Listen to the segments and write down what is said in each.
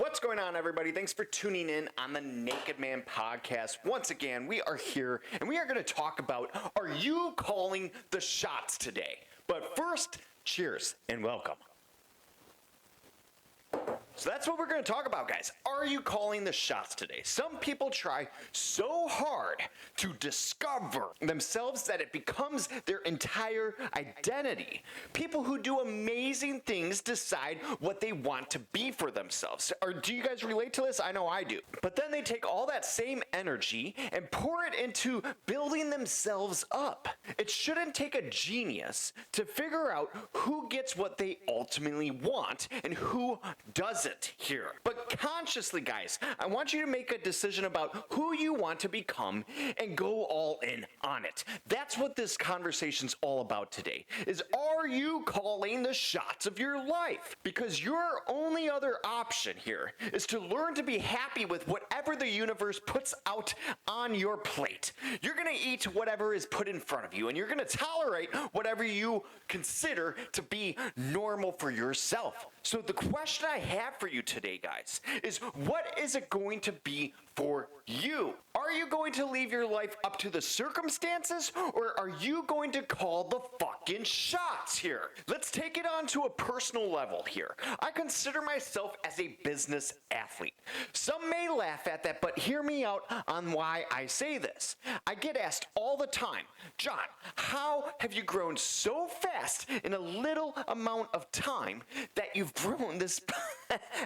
What's going on, everybody? Thanks for tuning in on the Naked Man Podcast. Once again, we are here and we are going to talk about, are you calling the shots today? But first, cheers and welcome. So that's what we're going to talk about, guys. Are you calling the shots today? Some people try so hard to discover themselves that it becomes their entire identity. People who do amazing things decide what they want to be for themselves. Or do you guys relate to this? I know I do. But then they take all that same energy and pour it into building themselves up. It shouldn't take a genius to figure out who gets what they ultimately want and who doesn't here. But consciously, guys, I want you to make a decision about who you want to become and go all in on it. That's what this conversation's all about today, is are you calling the shots of your life? Because your only other option here is to learn to be happy with whatever the universe puts out on your plate. You're going to eat whatever is put in front of you, and you're going to tolerate whatever you consider to be normal for yourself. So the question I have for you today, guys, is what is it going to be for you? Are you going to leave your life up to the circumstances, or are you going to call the fucking shots here? Let's take it on to a personal level here. I consider myself as a business athlete. Some may laugh at that, but hear me out on why I say this. I get asked all the time, John, how have you grown so fast in a little amount of time that you've grown this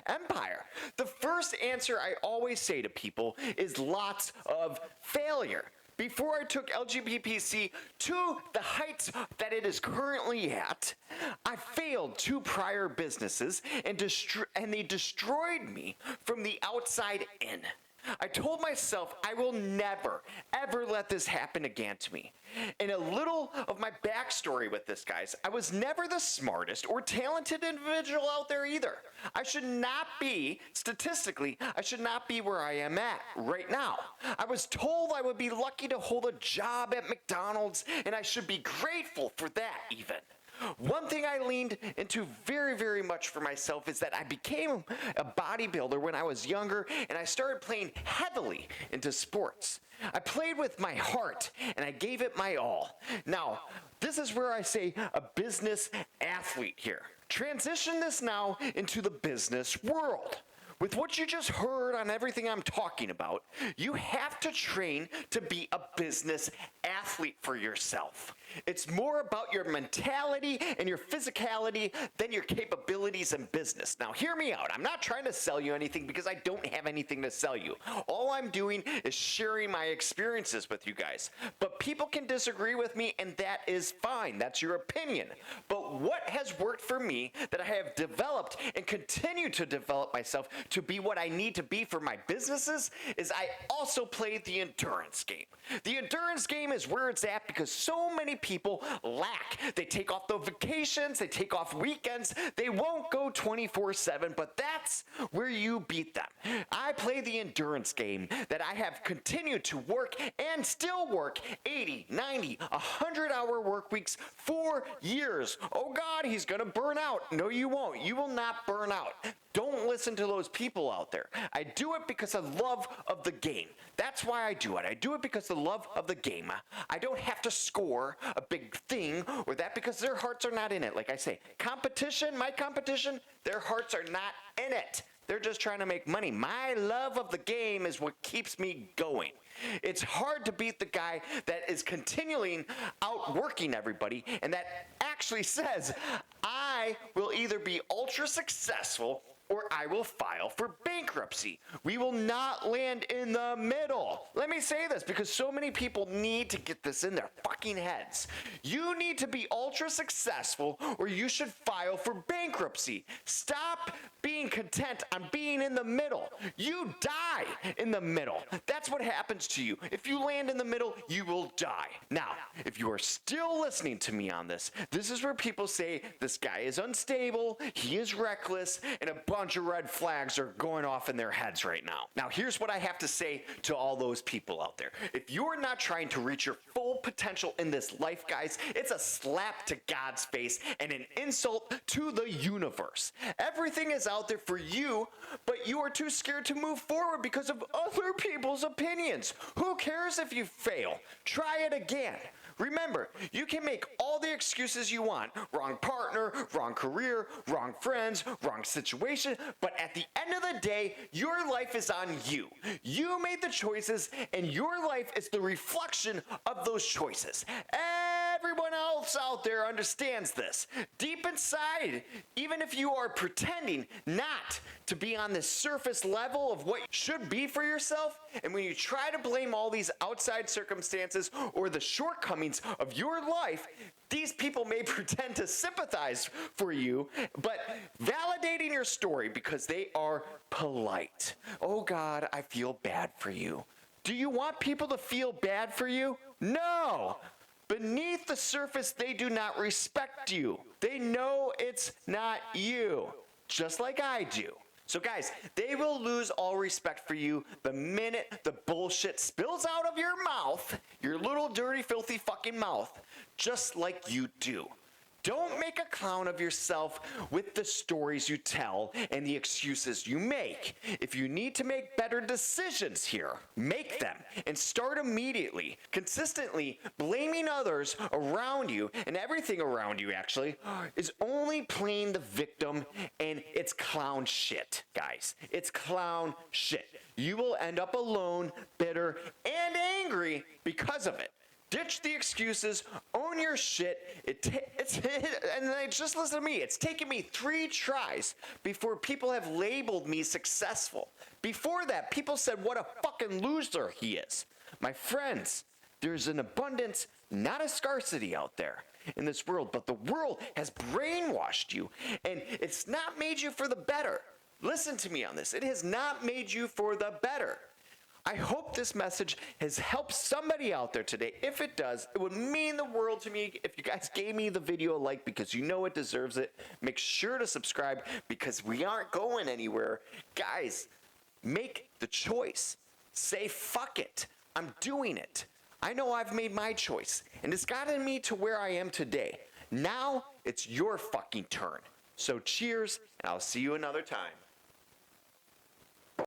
empire? The first answer I always say to people is lots of failure. Before I took LGBTC to the heights that it is currently at, I failed 2 prior businesses and they destroyed me from the outside in. I told myself I will never, ever let this happen again to me. And a little of my backstory with this, guys, I was never the smartest or talented individual out there either. I should not be, statistically, I should not be where I am at right now. I was told I would be lucky to hold a job at McDonald's, and I should be grateful for that even. One thing I leaned into very, very much for myself is that I became a bodybuilder when I was younger, and I started playing heavily into sports. I played with my heart, and I gave it my all. Now, this is where I say a business athlete here. Transition this now into the business world. With what you just heard on everything I'm talking about, you have to train to be a business athlete for yourself. It's more about your mentality and your physicality than your capabilities in business. Now, hear me out. I'm not trying to sell you anything because I don't have anything to sell you. All I'm doing is sharing my experiences with you guys. But people can disagree with me, and that is fine. That's your opinion. But what has worked for me that I have developed and continue to develop myself to be what I need to be for my businesses is I also play the endurance game. The endurance game is where it's at because so many people lack. They take off the vacations, they take off weekends, they won't go 24/7, but that's where you beat them. I play the endurance game that I have continued to work and still work 80, 90, 100-hour work weeks for years. Oh God, he's gonna burn out. No, you won't. You will not burn out. Don't listen to those people out there. I do it because of love of the game. That's why I do it. I do it because of the love of the game. I don't have to score a big thing or that because their hearts are not in it. Like I say, competition, my competition, their hearts are not in it. They're just trying to make money. My love of the game is what keeps me going. It's hard to beat the guy that is continually outworking everybody and that actually says, I will either be ultra successful or I will file for bankruptcy. We will not land in the middle. Let me say this because so many people need to get this in their fucking heads. You need to be ultra successful or you should file for bankruptcy. Stop being content on being in the middle. You die in the middle. That's what happens to you. If you land in the middle, you will die. Now, if you are still listening to me on this, this is where people say this guy is unstable, he is reckless, and a bunch bunch of red flags are going off in their heads right now. Now, here's what I have to say to all those people out there. If you're not trying to reach your full potential in this life, guys, it's a slap to God's face and an insult to the universe. Everything is out there for you, but you are too scared to move forward because of other people's opinions. Who cares if you fail? Try it again. Remember, you can make all the excuses you want. Wrong partner, wrong career, wrong friends, wrong situation. But at the end of the day, your life is on you. You made the choices, and your life is the reflection of those choices. Everyone else out there understands this. Deep inside, even if you are pretending not to be on the surface level of what should be for yourself, and when you try to blame all these outside circumstances or the shortcomings of your life, these people may pretend to sympathize for you, but validating your story because they are polite. Oh God, I feel bad for you. Do you want people to feel bad for you? No! Beneath the surface, they do not respect you. They know it's not you, just like I do. So guys, they will lose all respect for you the minute the bullshit spills out of your mouth, your little dirty, filthy fucking mouth, just like you do. Don't make a clown of yourself with the stories you tell and the excuses you make. If you need to make better decisions here, make them and start immediately. Consistently blaming others around you and everything around you actually is only playing the victim, and it's clown shit, guys. It's clown shit. You will end up alone, bitter, and angry because of it. Ditch the excuses, own your shit. And just listen to me. It's taken me 3 tries before people have labeled me successful. Before that, people said what a fucking loser he is. My friends, there's an abundance, not a scarcity out there in this world, but the world has brainwashed you, and it's not made you for the better. Listen to me on this. It has not made you for the better. I hope this message has helped somebody out there today. If it does, it would mean the world to me if you guys gave me the video a like, because you know it deserves it. Make sure to subscribe because we aren't going anywhere. Guys, make the choice. Say, fuck it. I'm doing it. I know I've made my choice, and it's gotten me to where I am today. Now it's your fucking turn. So cheers, and I'll see you another time.